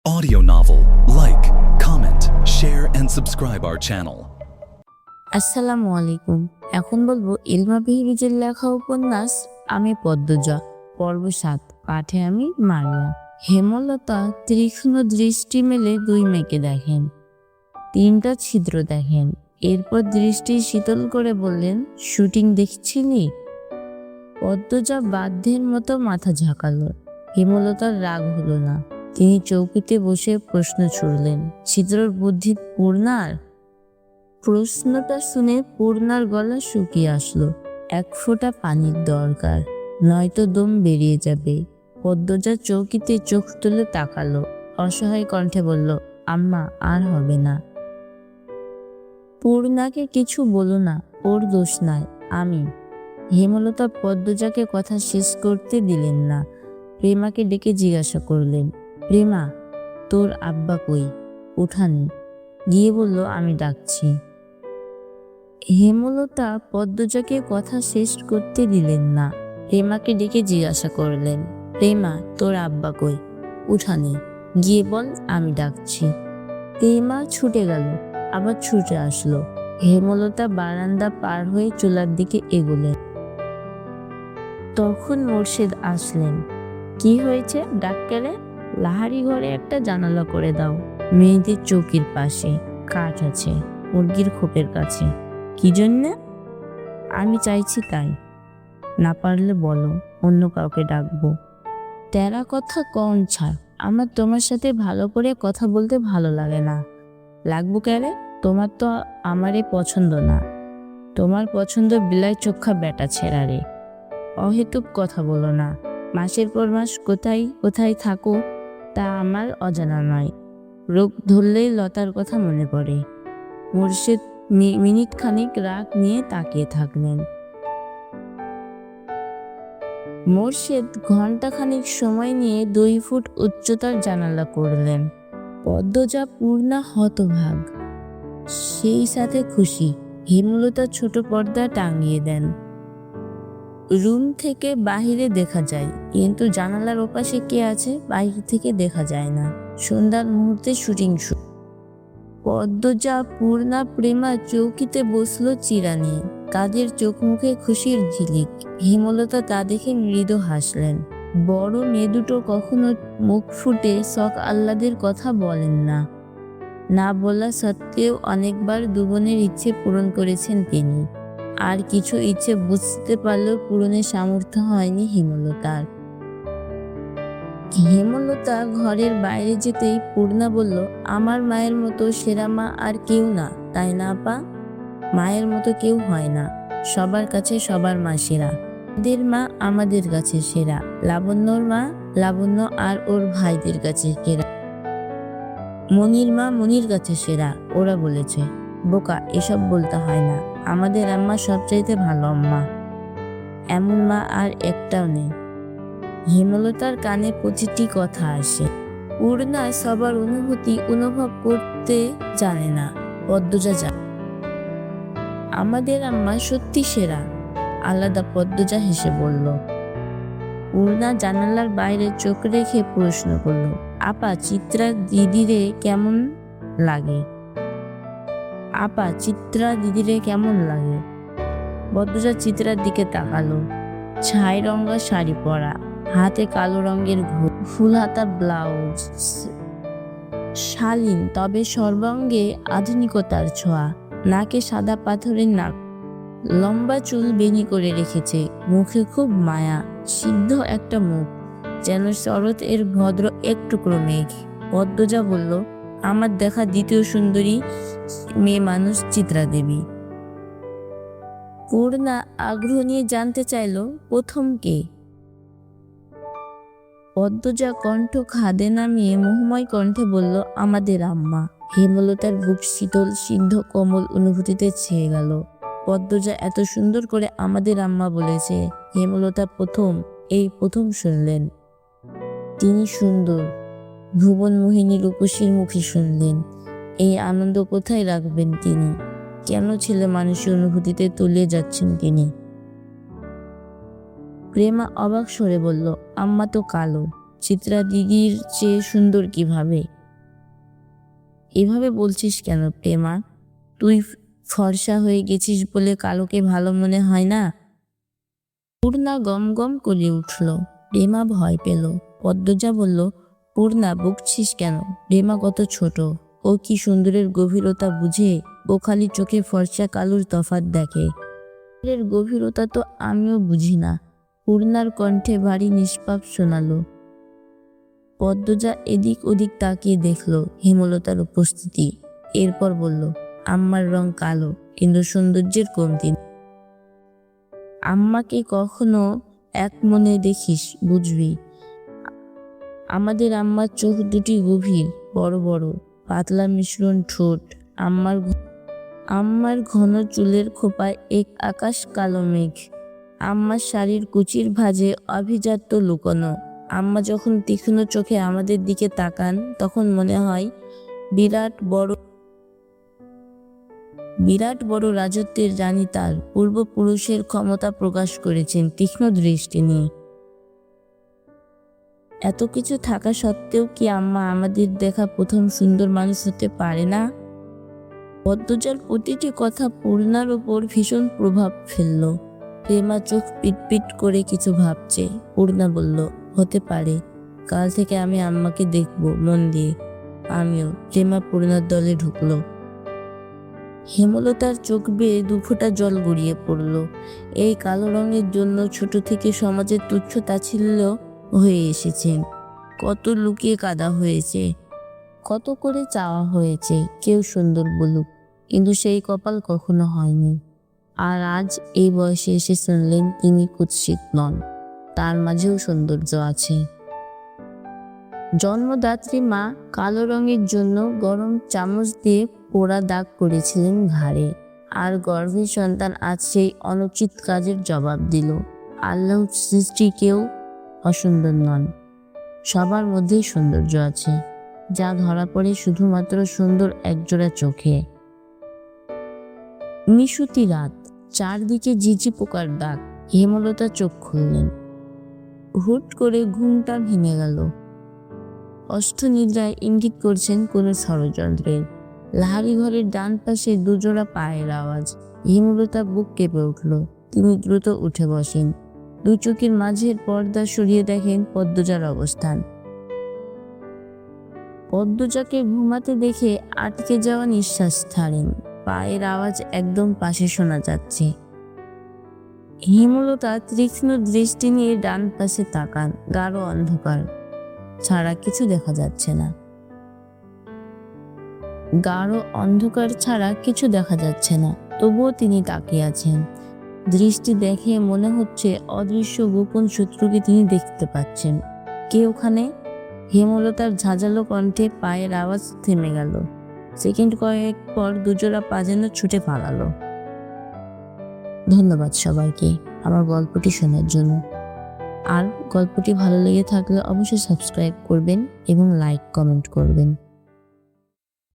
audio novel. Like, comment, share and subscribe our channel. আসসালামু আলাইকুম। এখন বলবো ইলমা বিহিরিজের লেখা উপন্যাস আমি পদ্মজা, পর্ব 7। পাঠে আমি মারিয়া। হেমলতা তীক্ষ্ণ দৃষ্টি মেলে দুই মেয়েকে দেখেন, 3টা ছিদ্র দেখেন। এরপর দৃষ্টি শীতল করে বললেন, শুটিং দেখছিলি? পদ্মজা বাধ্যের মতো মাথা ঝাঁকালো। হেমলতার রাগ হলো না। তিনি চৌকিতে বসে প্রশ্ন ছুড়লেন, ছিদ্রর বুদ্ধি পূর্ণার? প্রশ্নটা শুনে পূর্ণার গলা শুকিয়ে আসলো। 1 ফোঁটা পানির দরকার, নয়তো দম বেরিয়ে যাবে। পদ্মজা চৌকিতে চোখ তুলে তাকালো, অসহায় কণ্ঠে বলল, আম্মা আর হবে না। পূর্ণাকে কিছু বলো না, ওর দোষ নাই, আমি। হেমলতা পদ্মজাকে কথা শেষ করতে দিলেন না। প্রেমাকে ডেকে জিজ্ঞাসা করলেন, প্রেমা, তোর আব্বা কই? উঠানে গিয়ে বলল, আমি ডাকছি। হেমলতা পদ্মজাকে কথা শেষ করতে দিলেন না। প্রেমাকে ডেকে জিজ্ঞাসা করলেন, প্রেমা, তোর আব্বা কই? উঠানে গিয়ে বল, আমি ডাকছি। প্রেমা ছুটে গেল, আবার ছুটে আসলো। হেমলতা বারান্দা পার হয়ে চুলার দিকে এগোলেন। তখন মোর্শেদ আসলেন। কি হয়েছে, ডাক কেড়ে? লাহারি ঘরে একটা জানালা করে দাও। মেয়েদের চৌকির পাশে কাঠ আছে, মুরগির খোপের কাছে। কি জন্যে? আমি চাইছি তাই। না পারলে বলো, অন্য কাউকে ডাকবো। তেরা কথা কন ছাড়, আমার তোমার সাথে ভালো করে কথা বলতে ভালো লাগে না। লাগবো কেরে? তোমার তো আমারে পছন্দ না। তোমার পছন্দ বিলাই চোখা বেটা ছেঁড়া রে। অহেতুক কথা বলো না। মাসের পর মাস কোথায় কোথায় থাকো তা আমার অজানা নয়। রোগ ধরলেই লতার কথা মনে পড়ে। মোর্শেদ মিনিট খানিক রাগ নিয়ে তাকিয়ে থাকলেন। মোর্শেদ ঘন্টাখানিক সময় নিয়ে 2 ফুট উচ্চতার জানালা করলেন। পদ্মজা পূর্ণা হতভাগ, সেই সাথে খুশি। হেমলতা ছোট পর্দা টাঙিয়ে দেন। রুম থেকে বাহিরে দেখা যায়, কিন্তু জানালার ওপাশে কে আছে বাইরে থেকে দেখা যায় না। সন্ধ্যার মুহূর্তে শুটিং শুরু। পদ্মজা, পূর্ণা, প্রেমা চৌকিতে বসলো চিরা নিয়ে। তাদের চোখ মুখে খুশির ঝিলিক। হেমলতা তা দেখে মৃদু হাসলেন। বড় মেয়ে দুটো কখনো মুখ ফুটে শখ আহ্লাদের কথা বলেন না। না বলা সত্ত্বেও অনেকবার দুবনের ইচ্ছে পূরণ করেছেন তিনি। আর কিছু ইচ্ছে বুঝতে পারলেও পূরণের সামর্থ্য হয়নি হেমলতার। হেমলতা ঘরের বাইরে যেতেই পূর্ণা বলল, আমার মায়ের মতো সেরা মা আর কেউ না, তাই না আপা? মায়ের মতো কেউ হয় না, সবার কাছে সবার মা সেরা। আমাদের মা আমাদের কাছে সেরা, লাবণ্যর মা লাবণ্য আর ওর ভাইদের কাছে সেরা, মনির মা মনির কাছে সেরা, ওরা বলেছে। বোকা, এসব বলতে হয় না। আমাদের আম্মা সবচাইতে ভালো আম্মা, এমন মা আর একটাও নেই। হেমলতার কানে প্রতিটি কথা আসে। পূর্ণা সবার অনুভূতি অনুভব করতে জানে না, পদ্মজা জানে। আমাদের আম্মা সত্যি সেরা, আলাদা। পদ্মজা হেসে বলল। পূর্ণা জানালার বাইরে চোখ রেখে প্রশ্ন করল, আপা, চিত্রা দিদিরে কেমন লাগে? আপা, চিত্রা দিদিরে কেমন লাগে? পদ্মজা চিত্রার দিকে তাকালো। ছাই রঙা শাড়ি পরা, হাতে কালো রঙের ঘড়ি, ফুল হাতা ব্লাউজ, শালীন তবে সর্বাঙ্গে আধুনিকতার ছোঁয়া। নাকে সাদা পাথরের নাক, লম্বা চুল বেনি করে রেখেছে। মুখে খুব মায়া, সিদ্ধ একটা মুখ, যেন শরৎ এর ভদ্র এক টুকরো মেঘ। পদ্মজা বলল, আমার দেখা দ্বিতীয় সুন্দরী মেয়ে মানুষ চিত্রা দেবী। পূর্ণা আগ্রহ নিয়ে জানতে চাইল, প্রথম কে? পদ্মজা কণ্ঠ খাদে নামিয়ে মোহময় কণ্ঠে বলল, আমাদের আম্মা। হেমলতার বুক শীতল সিদ্ধ কোমল অনুভূতিতে ছেয়ে গেল। পদ্মজা এত সুন্দর করে আমাদের আম্মা বলেছে, হেমলতা এই প্রথম শুনলেন। তিনি সুন্দর, ভুবন মোহিনী রূপসীর মুখে শুনলেন। এই আনন্দ কোথায় রাখবেন তিনি? কেন ছেলে মানুষের অনুভূতিতে তলিয়ে যাচ্ছেন তিনি? প্রেমা অবাক স্বরে বলল, আম্মা তো কালো। চিত্রা দিদির চেয়ে সুন্দর কিভাবে? এভাবে বলছিস কেন প্রেমা? তুই ফর্সা হয়ে গেছিস বলে কালোকে ভালো মনে হয় না? পূর্ণা গম গম করে উঠল। প্রেমা ভয় পেল। পদ্মজা বলল, পূর্ণা বকছিস কেন? প্রেমা কত ছোট, ও কি সুন্দরের গভীরতা বুঝে? ও খালি চোখে ফর্সা কালোর তফাৎ দেখে। এর গভীরতা তো আমিও বুঝি না। পূর্ণার কণ্ঠে ভারী নিষ্পাপ শোনালো। পদ্মজা এদিক ওদিক তাকিয়ে দেখল হেমলতার উপস্থিতি। এরপর বলল, আম্মার রং কালো, কিন্তু সৌন্দর্যের কমতি নেই। আম্মাকে কখনো এক মনে দেখিস, বুঝবি। আমাদের আম্মার চোখ দুটি গভীর, বড় বড়, পাতলা মিশ্রণ ঠোঁট। আম্মার ঘন চুলের খোপায় এক আকাশ কালো মেঘ। আম্মার শাড়ির কুচির ভাঁজে আভিজাত্য লুকোনো। আম্মা যখন তীক্ষ্ণ চোখে আমাদের দিকে তাকান, তখন মনে হয় বিরাট বড় রাজত্বের রানী তার পূর্বপুরুষের ক্ষমতা প্রকাশ করেছেন তীক্ষ্ণ দৃষ্টি নিয়ে। এত কিছু থাকা সত্ত্বেও কি আম্মা আমাদের দেখা প্রথম সুন্দর মানুষ হতে পারে না? পদ্মজার প্রতিটি কথা পূর্ণার ওপর ভীষণ প্রভাব ফেলল। প্রেমা চোখ পিটপিট করে কিছু ভাবছে। পূর্ণা বলল, হতে পারে। কাল থেকে আমি আম্মাকে দেখব মন দিয়ে। আমিও। প্রেমা পূর্ণার দলে ঢুকলো। হেমলতার চোখ বেয়ে দুফোঁটা জল গড়িয়ে পড়ল। এই কালো রঙের জন্য ছোট থেকে সমাজের তুচ্ছ তাচ্ছিল্য হয়ে এসেছেন। কত লুকিয়ে কাঁদা হয়েছে, কত করে চাওয়া হয়েছে কেউ সুন্দর বলুক, কিন্তু সেই কপাল কখনো হয়নি। আর আজ এই বয়সে এসে শুনলেন তিনি কুৎসিত নন, তার মাঝেও সৌন্দর্য আছে। জন্মদাত্রী মা কালো রঙের জন্য গরম চামচ দিয়ে পোড়া দাগ করেছিলেন ঘাড়ে, আর গর্ভের সন্তান আজ সেই অনুচিত কাজের জবাব দিল। আল্লাহর সৃষ্টি কেউ অসুন্দর নন, সবার মধ্যেই সৌন্দর্য আছে, যা ধরা পড়ে শুধুমাত্র সুন্দর একজোড়া চোখে। নিশুতি রাত, চারদিকে ঝিঝি পোকার ডাক। হেমলতা চোখ খুললেন। হুট করে ঘুমটা ভেঙে গেল। অষ্টনিদ্রায় ইঙ্গিত করছেন কোনো ষড়যন্ত্রের। লাহারি ঘরের ডান পাশে দুজোড়া পায়ের আওয়াজ। হেমলতা বুক কেঁপে উঠল। তিনি দ্রুত উঠে বসেন। দু চোখের মাঝের পর্দা সরিয়ে দেখেন পদ্মজার অবস্থান। পদ্মজাকে ঘুমাতে দেখে আটকে যাওয়া নিঃশ্বাস ছাড়েন। পায়ের আওয়াজ একদম পাশে শোনা যাচ্ছে। হেমলতা তীক্ষ্ণ দৃষ্টি নিয়ে ডান পাশে তাকান। গাঢ় অন্ধকার ছাড়া কিছু দেখা যাচ্ছে না। তবুও তিনি তাকিয়ে আছেন। দৃষ্টি দেখে মনে হচ্ছে অদৃশ্য গোপন শত্রুকে তিনি দেখতে পাচ্ছেন। কে ওখানে? হেমলতার ঝাঁঝালো কণ্ঠে। পায়ের আওয়াজ থেমে গেল। সেকেন্ড কয়েক পর দুজোড়া পা যেন ছুটে পালালো। ধন্যবাদ সবাইকে আমার গল্পটি শোনার জন্য। আর গল্পটি ভালো লেগে থাকলে অবশ্যই সাবস্ক্রাইব করবেন এবং লাইক কমেন্ট করবেন।